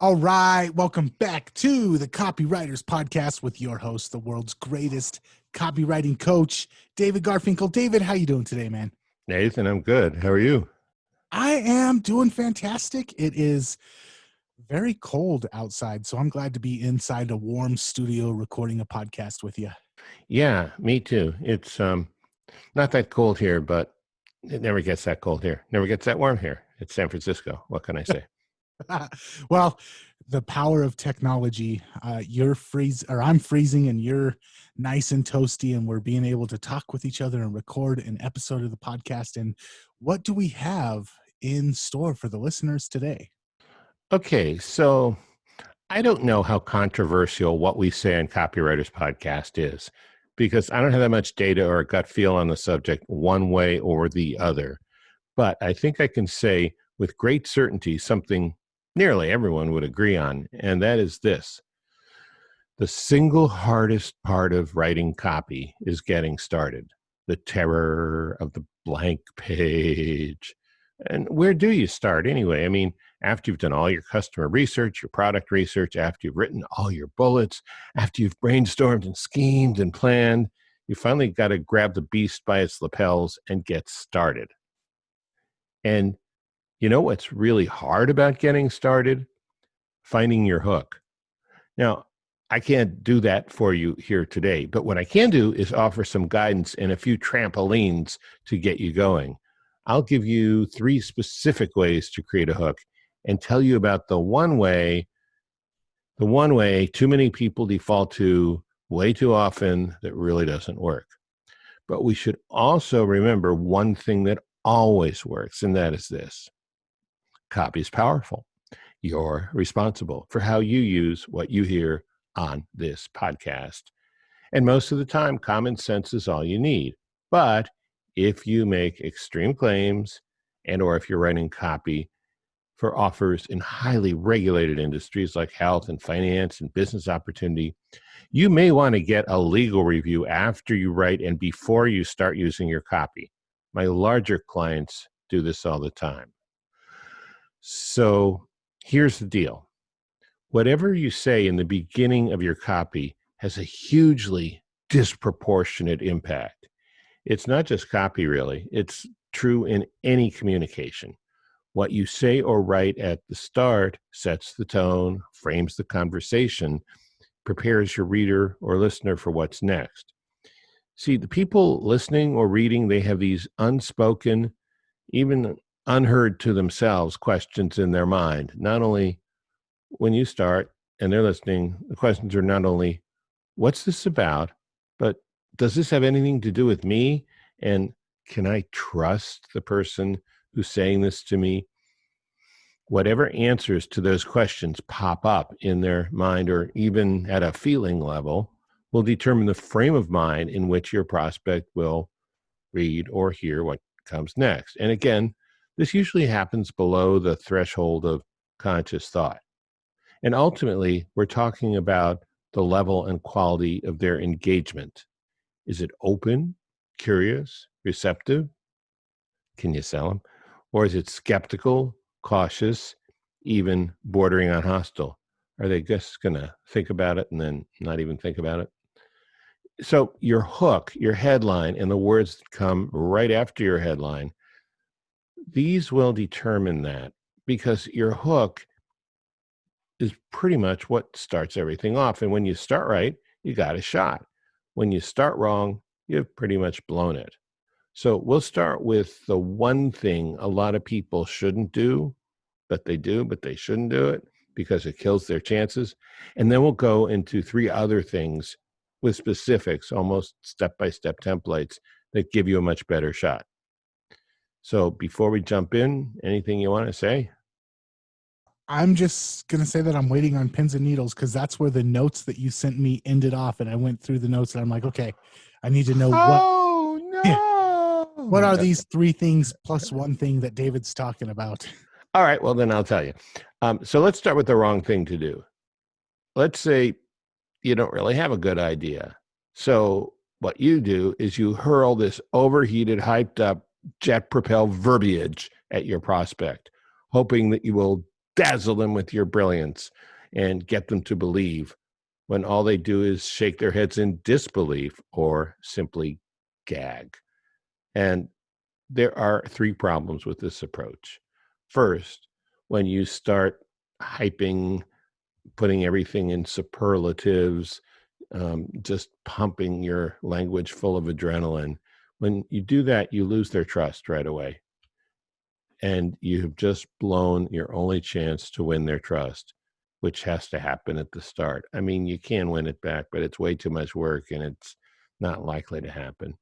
All right, welcome back to the Copywriters Podcast with your host, the world's greatest copywriting coach, David Garfinkel. David, how you doing today, man? Nathan, I'm good. How are you? I am doing fantastic. It is very cold outside, so I'm glad to be inside a warm studio recording a podcast with you. Yeah, me too. It's not that cold here, but it never gets that cold here. Never gets that warm here. It's San Francisco. What can I say? Well, the power of technology. I'm freezing and you're nice and toasty, and we're being able to talk with each other and record an episode of the podcast. And what do we have in store for the listeners today? Okay, so I don't know how controversial what we say on Copywriters Podcast is, because I don't have that much data or a gut feel on the subject one way or the other. But I think I can say with great certainty something nearly everyone would agree on, and that is this. The single hardest part of writing copy is getting started. The terror of the blank page. And where do you start anyway? I mean, after you've done all your customer research, your product research, after you've written all your bullets, after you've brainstormed and schemed and planned, you finally got to grab the beast by its lapels and get started. And you know what's really hard about getting started? Finding your hook. Now, I can't do that for you here today, but what I can do is offer some guidance and a few trampolines to get you going. I'll give you 3 specific ways to create a hook and tell you about the one way too many people default to way too often that really doesn't work. But we should also remember one thing that always works, and that is this. Copy is powerful. You're responsible for how you use what you hear on this podcast. And most of the time, common sense is all you need. But if you make extreme claims or if you're writing copy for offers in highly regulated industries like health and finance and business opportunity, you may want to get a legal review after you write and before you start using your copy. My larger clients do this all the time. So here's the deal. Whatever you say in the beginning of your copy has a hugely disproportionate impact. It's not just copy, really. It's true in any communication. What you say or write at the start sets the tone, frames the conversation, prepares your reader or listener for what's next. See, the people listening or reading, they have these unspoken, even unheard to themselves questions in their mind. Not only when you start and they're listening, the questions are not only, what's this about, but does this have anything to do with me? And can I trust the person who's saying this to me? Whatever answers to those questions pop up in their mind or even at a feeling level will determine the frame of mind in which your prospect will read or hear what comes next. And again, this usually happens below the threshold of conscious thought. And ultimately, we're talking about the level and quality of their engagement. Is it open, curious, receptive? Can you sell them? Or is it skeptical, cautious, even bordering on hostile? Are they just going to think about it and then not even think about it? So your hook, your headline, and the words that come right after your headline, these will determine that, because your hook is pretty much what starts everything off. And when you start right, you got a shot. When you start wrong, you've pretty much blown it. So we'll start with the one thing a lot of people shouldn't do, but they do, but they shouldn't do it because it kills their chances. And then we'll go into 3 other things with specifics, almost step-by-step templates that give you a much better shot. So before we jump in, anything you want to say? I'm just going to say that I'm waiting on pins and needles because that's where the notes that you sent me ended off. And I went through the notes and I'm like, okay, I need to know what are these 3 things plus one thing that David's talking about. All right, well, then I'll tell you. So let's start with the wrong thing to do. Let's say you don't really have a good idea. So what you do is you hurl this overheated, hyped up, jet-propelled verbiage at your prospect, hoping that you will dazzle them with your brilliance and get them to believe, when all they do is shake their heads in disbelief or simply gag. And there are three problems with this approach. First, when you start hyping, putting everything in superlatives, just pumping your language full of adrenaline, when you do that, you lose their trust right away. And you have just blown your only chance to win their trust, which has to happen at the start. I mean, you can win it back, but it's way too much work and it's not likely to happen.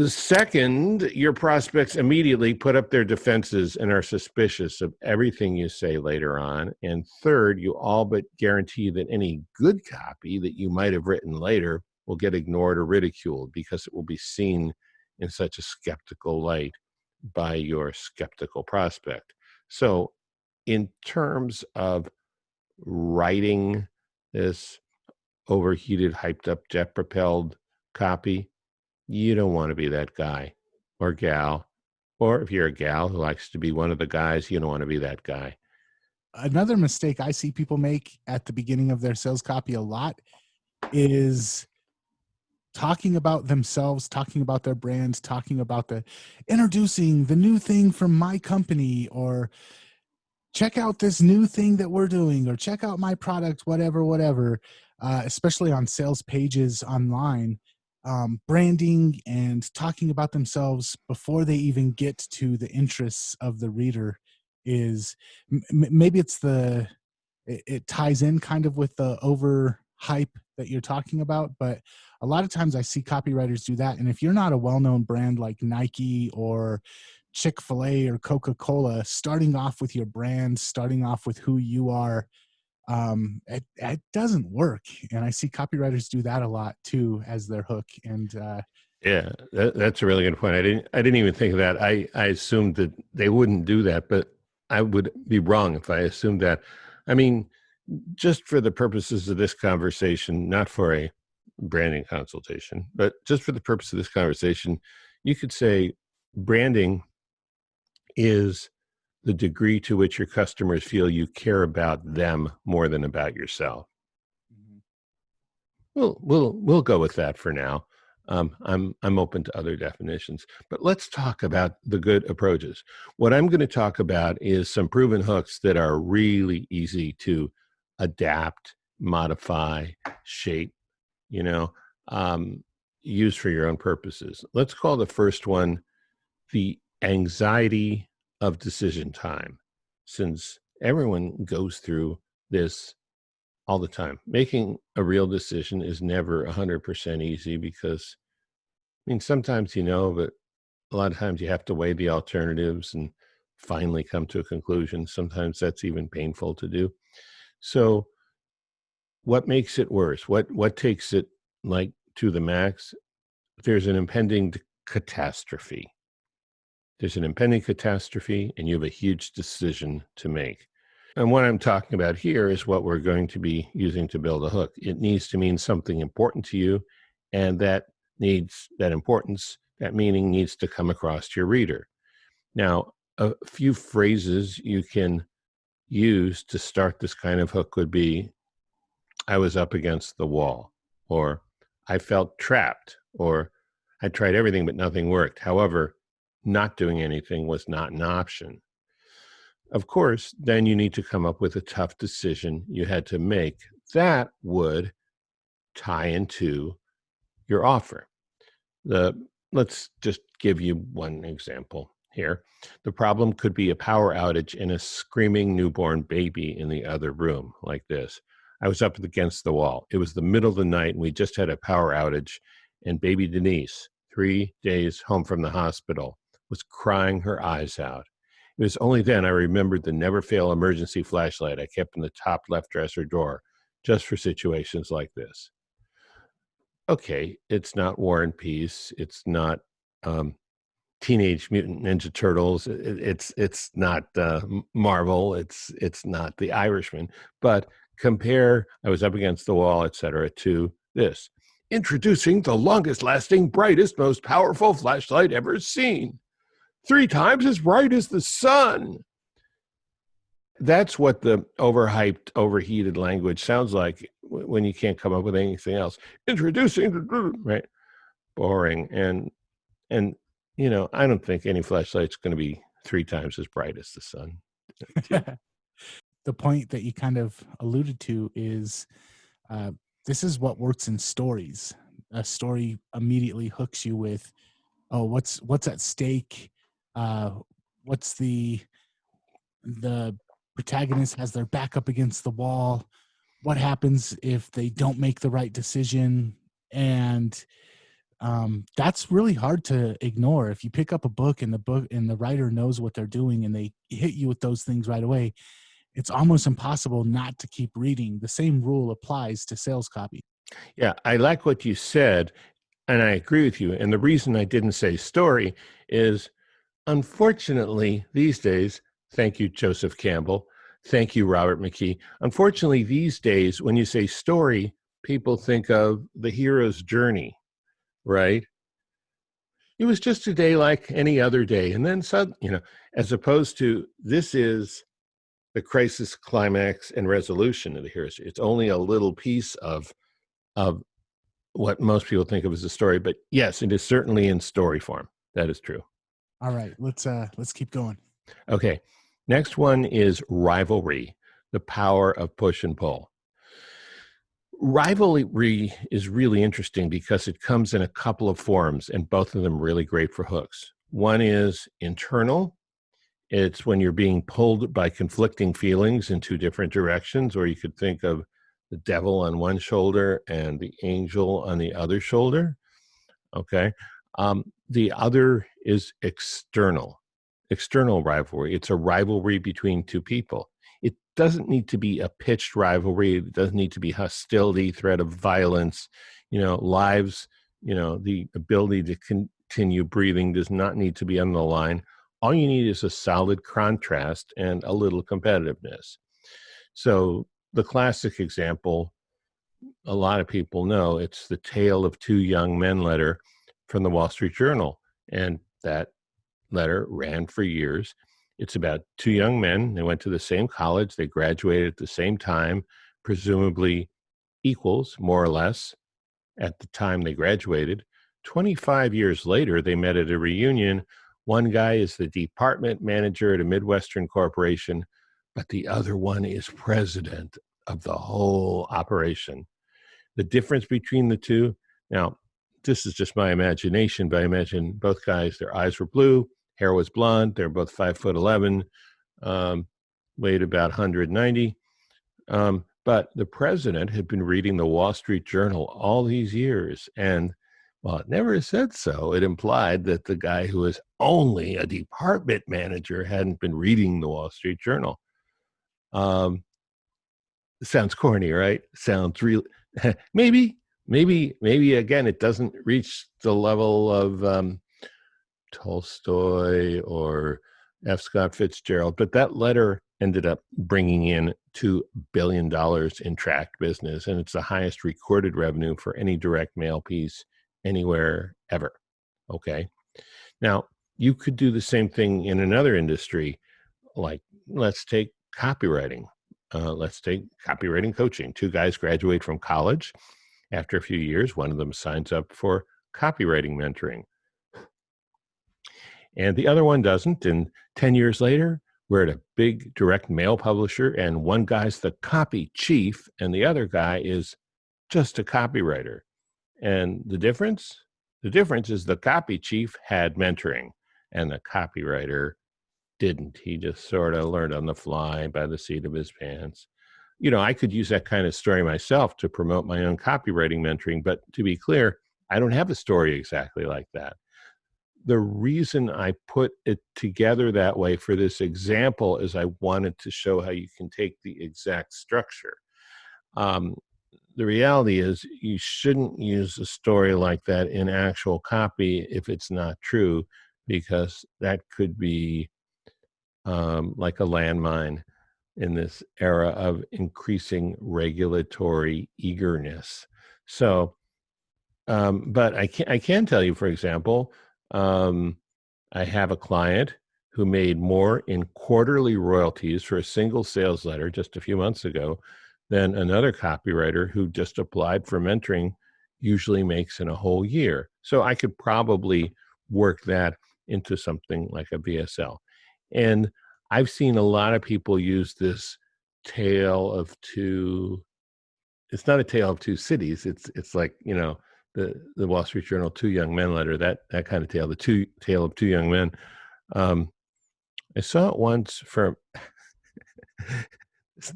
Second, your prospects immediately put up their defenses and are suspicious of everything you say later on. And third, you all but guarantee that any good copy that you might have written later will get ignored or ridiculed because it will be seen in such a skeptical light by your skeptical prospect. So in terms of writing this overheated, hyped up, jet propelled copy, you don't want to be that guy or gal. Or if you're a gal who likes to be one of the guys, you don't want to be that guy. Another mistake I see people make at the beginning of their sales copy a lot is talking about themselves, talking about their brands, talking about introducing the new thing from my company, or check out this new thing that we're doing, or check out my product, whatever, especially on sales pages online. Branding and talking about themselves before they even get to the interests of the reader is maybe it ties in kind of with the over hype that you're talking about, but a lot of times I see copywriters do that. And if you're not a well-known brand like Nike or Chick-fil-A or Coca-Cola, starting off with your brand, starting off with who you are, it doesn't work. And I see copywriters do that a lot too as their hook. And yeah, that's a really good point. I didn't even think of that. I assumed that they wouldn't do that, but I would be wrong if I assumed that. I mean, just for the purposes of this conversation, not for a branding consultation, but just for the purpose of this conversation, you could say branding is the degree to which your customers feel you care about them more than about yourself. We'll go with that for now. I'm open to other definitions, but let's talk about the good approaches. What I'm going to talk about is some proven hooks that are really easy to adapt, modify, shape, use for your own purposes. Let's call the first one the anxiety of decision time, since everyone goes through this all the time. Making a real decision is never 100% easy because, sometimes but a lot of times you have to weigh the alternatives and finally come to a conclusion. Sometimes that's even painful to do. So what makes it worse? What takes it to the max? There's an impending catastrophe. There's an impending catastrophe, and you have a huge decision to make. And what I'm talking about here is what we're going to be using to build a hook. It needs to mean something important to you, and that importance, that meaning needs to come across to your reader. Now, a few phrases you can use to start this kind of hook would be, I was up against the wall, or I felt trapped, or I tried everything but nothing worked. However, not doing anything was not an option. Of course, then you need to come up with a tough decision you had to make that would tie into your offer. Let's just give you one example here. The problem could be a power outage and a screaming newborn baby in the other room, like this. I was up against the wall. It was the middle of the night, and we just had a power outage, and baby Denise, 3 days home from the hospital, was crying her eyes out. It was only then I remembered the never-fail emergency flashlight I kept in the top left dresser drawer, just for situations like this. Okay, it's not War and Peace. It's not Teenage Mutant Ninja Turtles. It's not Marvel. It's not The Irishman. But compare I was up against the wall, etc., to this. Introducing the longest-lasting, brightest, most powerful flashlight ever seen. 3 times as bright as the sun. That's what the overhyped, overheated language sounds like when you can't come up with anything else. Introducing, right? Boring. And I don't think any flashlight's going to be 3 times as bright as the sun. The point that you kind of alluded to is this is what works in stories. A story immediately hooks you with, oh, what's at stake? What's the protagonist has their back up against the wall? What happens if they don't make the right decision? And that's really hard to ignore. If you pick up a book and the writer knows what they're doing and they hit you with those things right away, it's almost impossible not to keep reading. The same rule applies to sales copy. Yeah, I like what you said, and I agree with you. And the reason I didn't say story is, unfortunately, these days, thank you, Joseph Campbell, thank you, Robert McKee. Unfortunately, these days, when you say story, people think of the hero's journey, right? It was just a day like any other day. And then suddenly, as opposed to this is the crisis, climax, and resolution of the hero's journey. It's only a little piece of what most people think of as a story. But yes, it is certainly in story form. That is true. All right, let's keep going. Okay. Next one is rivalry, the power of push and pull. Rivalry is really interesting because it comes in a couple of forms, and both of them really great for hooks. One is internal. It's when you're being pulled by conflicting feelings in 2 different directions, or you could think of the devil on one shoulder and the angel on the other shoulder. Okay. The other is external rivalry. It's a rivalry between 2 people. It doesn't need to be a pitched rivalry. It doesn't need to be hostility, threat of violence, lives, the ability to continue breathing does not need to be on the line. All you need is a solid contrast and a little competitiveness. So the classic example, a lot of people know, it's the Tale of Two Young Men letter from the Wall Street Journal. And that letter ran for years. It's about 2 young men. They went to the same college. They graduated at the same time, presumably equals, more or less, at the time they graduated. 25 years later, they met at a reunion. One guy is the department manager at a Midwestern corporation, but the other one is president of the whole operation. The difference between the two, now, this is just my imagination, but I imagine both guys, their eyes were blue, hair was blonde, they're both 5'11", weighed about 190. But the president had been reading the Wall Street Journal all these years, and while it never said so, it implied that the guy who was only a department manager hadn't been reading the Wall Street Journal. Sounds corny, right? Sounds real. Maybe again, it doesn't reach the level of Tolstoy or F. Scott Fitzgerald, but that letter ended up bringing in $2 billion in tracked business, and it's the highest recorded revenue for any direct mail piece anywhere ever. Okay. Now, you could do the same thing in another industry, like let's take copywriting. Let's take copywriting coaching. 2 guys graduate from college. After a few years, one of them signs up for copywriting mentoring, and the other one doesn't. And 10 years later, we're at a big direct mail publisher, and one guy's the copy chief, and the other guy is just a copywriter. And the difference is the copy chief had mentoring, and the copywriter didn't. He just sort of learned on the fly by the seat of his pants. I could use that kind of story myself to promote my own copywriting mentoring, but to be clear, I don't have a story exactly like that. The reason I put it together that way for this example is I wanted to show how you can take the exact structure. The reality is you shouldn't use a story like that in actual copy if it's not true, because that could be like a landmine in this era of increasing regulatory eagerness. So, but I can tell you, for example, I have a client who made more in quarterly royalties for a single sales letter just a few months ago than another copywriter who just applied for mentoring usually makes in a whole year. So I could probably work that into something like a VSL. And I've seen a lot of people use this tale of two. It's not a tale of two cities. It's like, the Wall Street Journal Two Young Men letter, that kind of tale, the tale of two young men. I saw it once from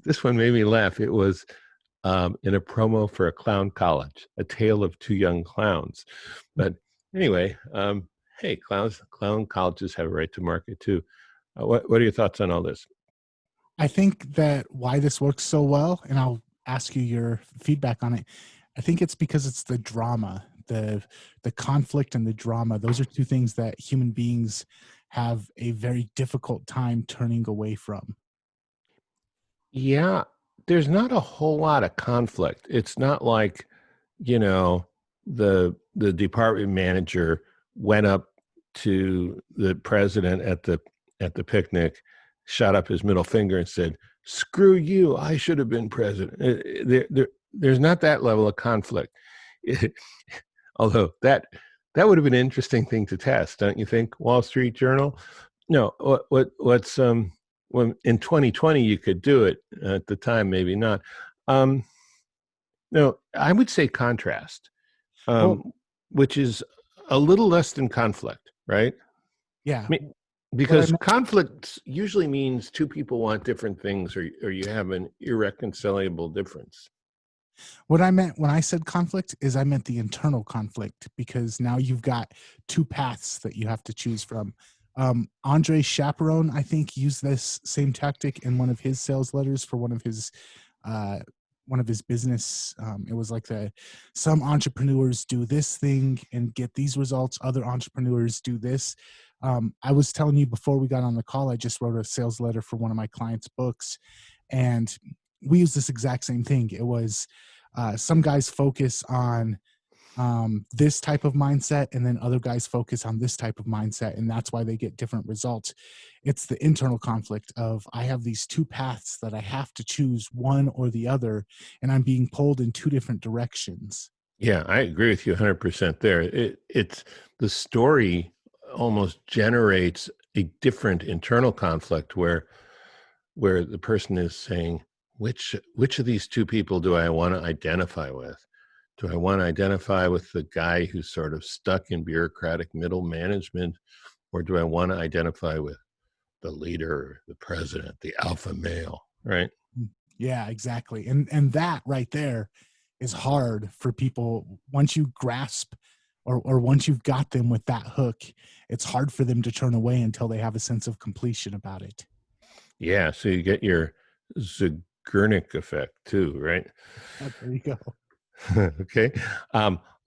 this one made me laugh. It was in a promo for a clown college, a tale of two young clowns. But anyway, hey, clown colleges have a right to market too. What are your thoughts on all this? I think that why this works so well, and I'll ask you your feedback on it. I think it's because it's the drama, the conflict and the drama. Those are two things that human beings have a very difficult time turning away from. Yeah, there's not a whole lot of conflict. It's not like, the department manager went up to the president at the picnic, shot up his middle finger and said, "Screw you, I should have been president." There's not that level of conflict. Although that would have been an interesting thing to test, don't you think, Wall Street Journal? No, what's when in 2020 you could do it. At the time, maybe not. No, I would say contrast, which is a little less than conflict, right? Yeah. I mean, because conflict usually means two people want different things, or you have an irreconcilable difference. What I meant when I said conflict is I meant the internal conflict, because now you've got two paths that you have to choose from. Andre Chaperone, I think, used this same tactic in one of his sales letters for one of his business. It was like some entrepreneurs do this thing and get these results. Other entrepreneurs do this. I was telling you before we got on the call, I just wrote a sales letter for one of my clients' books, and we use this exact same thing. It was some guys focus on this type of mindset, and then other guys focus on this type of mindset, and that's why they get different results. It's the internal conflict of, I have these two paths that I have to choose one or the other, and I'm being pulled in two different directions. Yeah, I agree with you 100% there. It's the story almost generates a different internal conflict where the person is saying, which of these two people do I want to identify with? Do I want to identify with the guy who's sort of stuck in bureaucratic middle management, or do I want to identify with the leader, the president, the alpha male, right? Yeah, exactly. And that right there is hard for people. Once you grasp or once you've got them with that hook, it's hard for them to turn away until they have a sense of completion about it. Yeah, so you get your Zeigarnik effect too, right? Oh, there you go. Okay.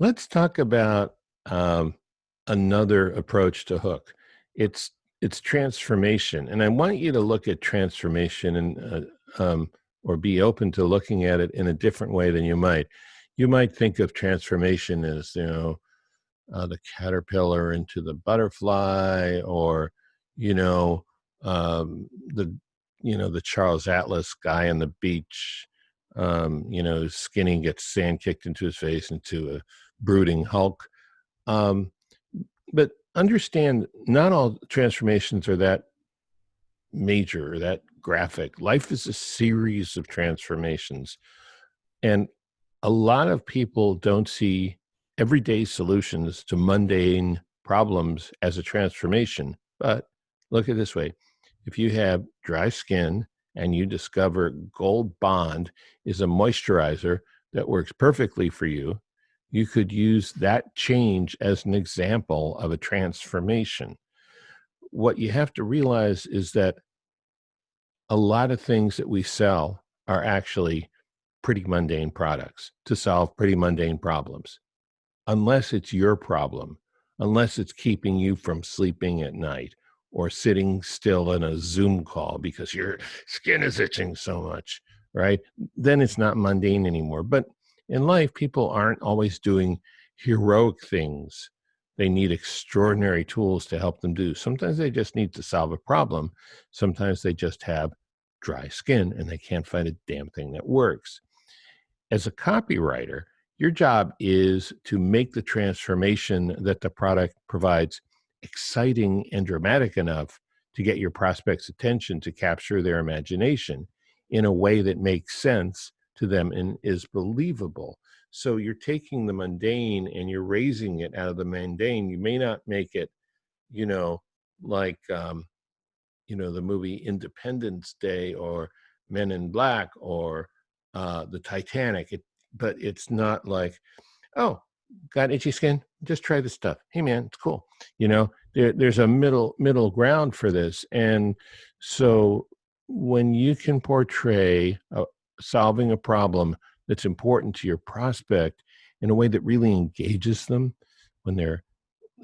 Let's talk about another approach to hook. It's transformation. And I want you to look at transformation and or be open to looking at it in a different way than you might. You might think of transformation as, the caterpillar into the butterfly, or, the Charles Atlas guy on the beach, skinny, gets sand kicked into his face into a brooding Hulk. But understand, not all transformations are that major or that graphic. Life is a series of transformations. And a lot of people don't see everyday solutions to mundane problems as a transformation. But look at it this way. If you have dry skin and you discover Gold Bond is a moisturizer that works perfectly for you, you could use that change as an example of a transformation. What you have to realize is that a lot of things that we sell are actually pretty mundane products to solve pretty mundane problems. Unless it's your problem, unless it's keeping you from sleeping at night or sitting still in a Zoom call because your skin is itching so much, right? Then it's not mundane anymore. But in life, people aren't always doing heroic things. they need extraordinary tools to help them do. Sometimes they just need to solve a problem. Sometimes they just have dry skin and they can't find a damn thing that works. As a copywriter, your job is to make the transformation that the product provides exciting and dramatic enough to get your prospects' attention, to capture their imagination in a way that makes sense to them and is believable. So you're taking the mundane and you're raising it out of the mundane. You may not make it, like, the movie Independence Day or Men in Black or the Titanic, but it's not like, oh, got itchy skin? Just try this stuff. Hey, man, it's cool. There's a middle ground for this. And so when you can portray solving a problem that's important to your prospect in a way that really engages them when they're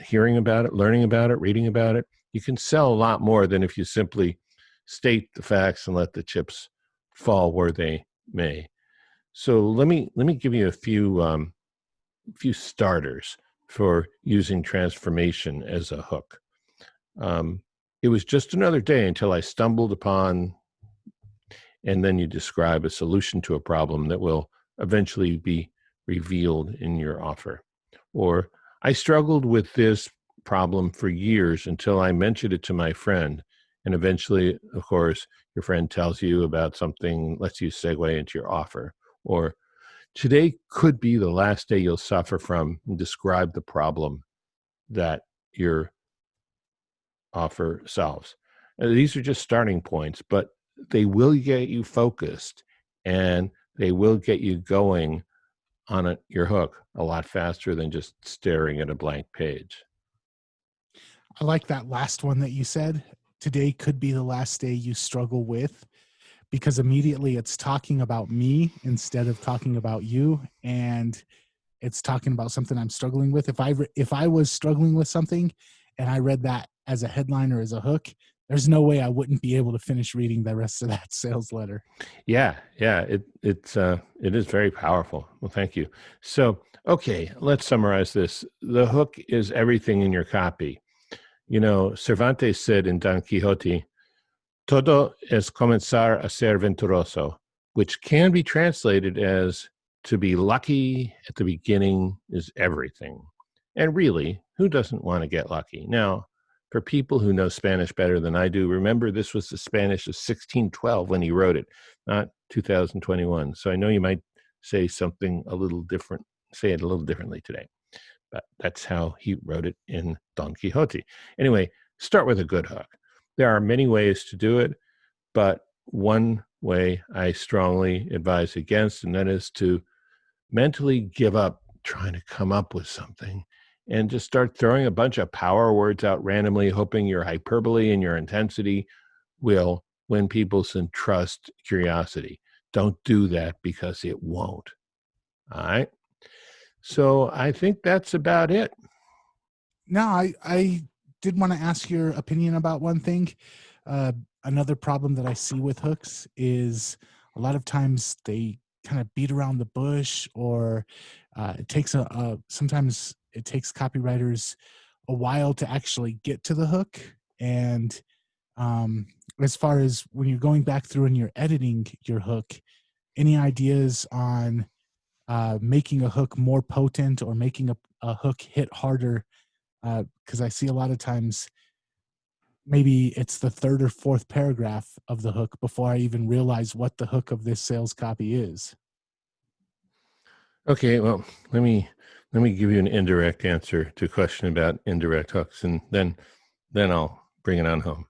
hearing about it, learning about it, reading about it, you can sell a lot more than if you simply state the facts and let the chips fall where they may. So let me give you a few starters for using transformation as a hook. It was just another day until I stumbled upon, and then you describe a solution to a problem that will eventually be revealed in your offer. Or I struggled with this problem for years until I mentioned it to my friend. And eventually, of course, your friend tells you about something, lets you segue into your offer. Or today could be the last day you'll suffer from, and describe the problem that your offer solves. These are just starting points, but they will get you focused and they will get you going on your hook a lot faster than just staring at a blank page. I like that last one that you said. Today could be the last day you struggle with, because immediately it's talking about me instead of talking about you, and it's talking about something I'm struggling with. If I was struggling with something and I read that as a headline or as a hook, there's no way I wouldn't be able to finish reading the rest of that sales letter. Yeah, it is very powerful. Well, thank you. So, okay, let's summarize this. The hook is everything in your copy. Cervantes said in Don Quixote, "Todo es comenzar a ser venturoso," which can be translated as to be lucky at the beginning is everything. And really, who doesn't want to get lucky? Now, for people who know Spanish better than I do, remember this was the Spanish of 1612 when he wrote it, not 2021. So I know you might say something a little different, say it a little differently today, but that's how he wrote it in Don Quixote. Anyway, start with a good hook. There are many ways to do it, but one way I strongly advise against, and that is to mentally give up trying to come up with something and just start throwing a bunch of power words out randomly, hoping your hyperbole and your intensity will win people's trust, curiosity. Don't do that, because it won't. All right. So I think that's about it. No, I did want to ask your opinion about one thing. Another problem that I see with hooks is a lot of times they kind of beat around the bush, or it takes sometimes it takes copywriters a while to actually get to the hook. And as far as when you're going back through and you're editing your hook, any ideas on making a hook more potent or making a hook hit harder? Because I see a lot of times maybe it's the third or fourth paragraph of the hook before I even realize what the hook of this sales copy is. Okay, well, let me give you an indirect answer to a question about indirect hooks, and then I'll bring it on home.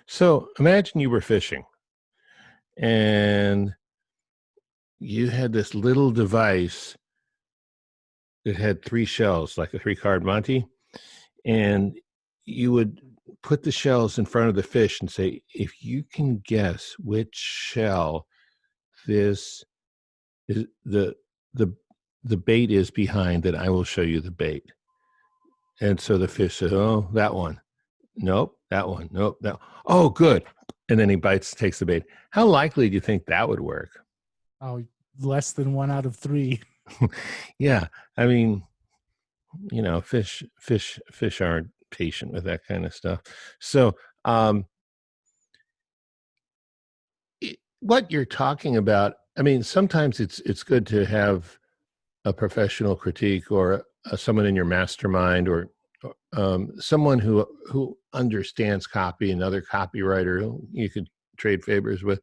So imagine you were fishing and you had this little device that had 3 shells, like a 3-card Monte, and you would put the shells in front of the fish and say, if you can guess which shell this is, the bait is behind, then I will show you the bait. And so the fish says, oh, that one. Nope, that one. Nope, that. Oh, good. And then he takes the bait. How likely do you think that would work? Oh, less than 1 out of 3. Yeah. I mean, fish aren't patient with that kind of stuff. So, what you're talking about, I mean, sometimes it's good to have a professional critique or someone in your mastermind or someone who understands copy, another copywriter who you could trade favors with,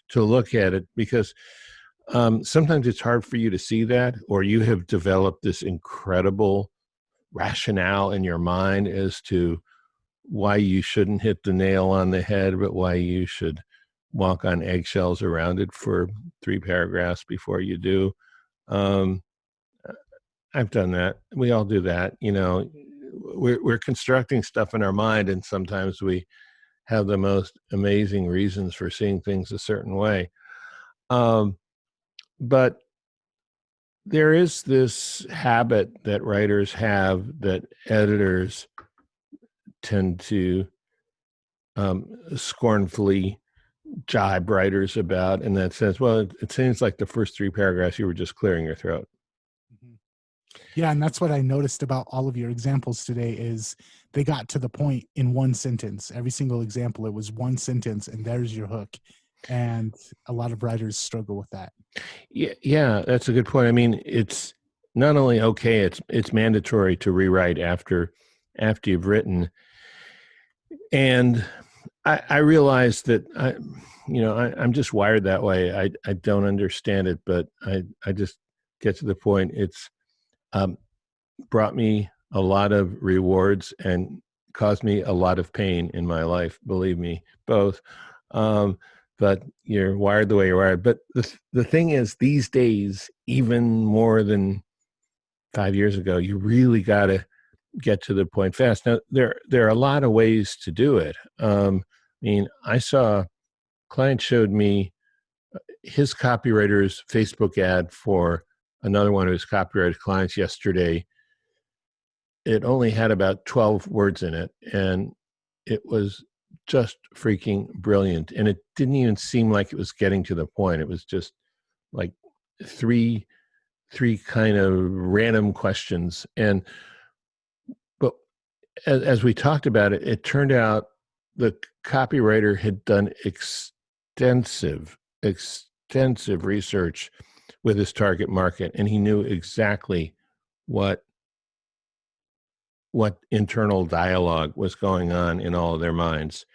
to look at it, because sometimes it's hard for you to see that, or you have developed this incredible rationale in your mind as to why you shouldn't hit the nail on the head, but why you should walk on eggshells around it for 3 paragraphs before you do. I've done that. We all do that. We're constructing stuff in our mind, and sometimes we have the most amazing reasons for seeing things a certain way. But there is this habit that writers have that editors tend to scornfully jibe writers about, and that says, well, it seems like the first 3 paragraphs you were just clearing your throat. Yeah, and that's what I noticed about all of your examples today is they got to the point in one sentence. Every single example, it was one sentence, and there's your hook. And a lot of writers struggle with that. Yeah, that's a good point. I mean, it's not only okay, it's mandatory to rewrite after you've written. And I realize that I'm just wired that way. I don't understand it, but I just get to the point. It's brought me a lot of rewards and caused me a lot of pain in my life. Believe me, both. But you're wired the way you're wired. But the thing is, these days, even more than 5 years ago, you really got to get to the point fast. Now, there are a lot of ways to do it. I saw a client showed me his copywriter's Facebook ad for another one of his copyrighted clients yesterday. It only had about 12 words in it, and it was just freaking brilliant. And it didn't even seem like it was getting to the point. It was just like three kind of random questions. But as we talked about it, it turned out the copywriter had done extensive research with his target market, and he knew exactly what internal dialogue was going on in all of their minds.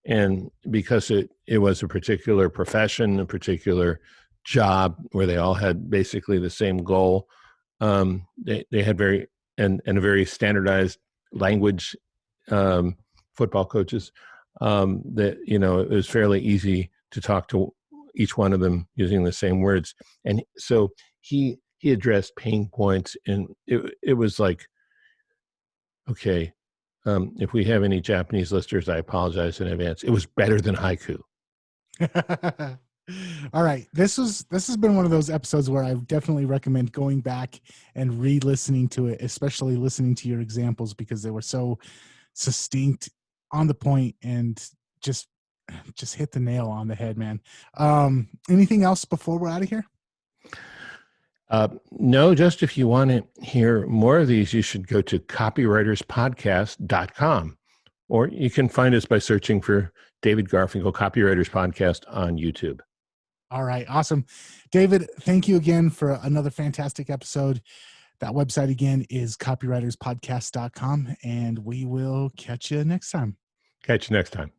And because it was a particular profession, a particular job where they all had basically the same goal, they had a very standardized language, football coaches, that, it was fairly easy to talk to each one of them using the same words. And so he addressed pain points, and it was like, okay, if we have any Japanese listeners, I apologize in advance. It was better than haiku. All right. This has been one of those episodes where I definitely recommend going back and re-listening to it, especially listening to your examples, because they were so succinct, on the point, and just hit the nail on the head, man. Anything else before we're out of here? No, just if you want to hear more of these, you should go to copywriterspodcast.com, or you can find us by searching for David Garfinkel Copywriters Podcast on YouTube. All right. Awesome. David, thank you again for another fantastic episode. That website again is copywriterspodcast.com, and we will catch you next time. Catch you next time.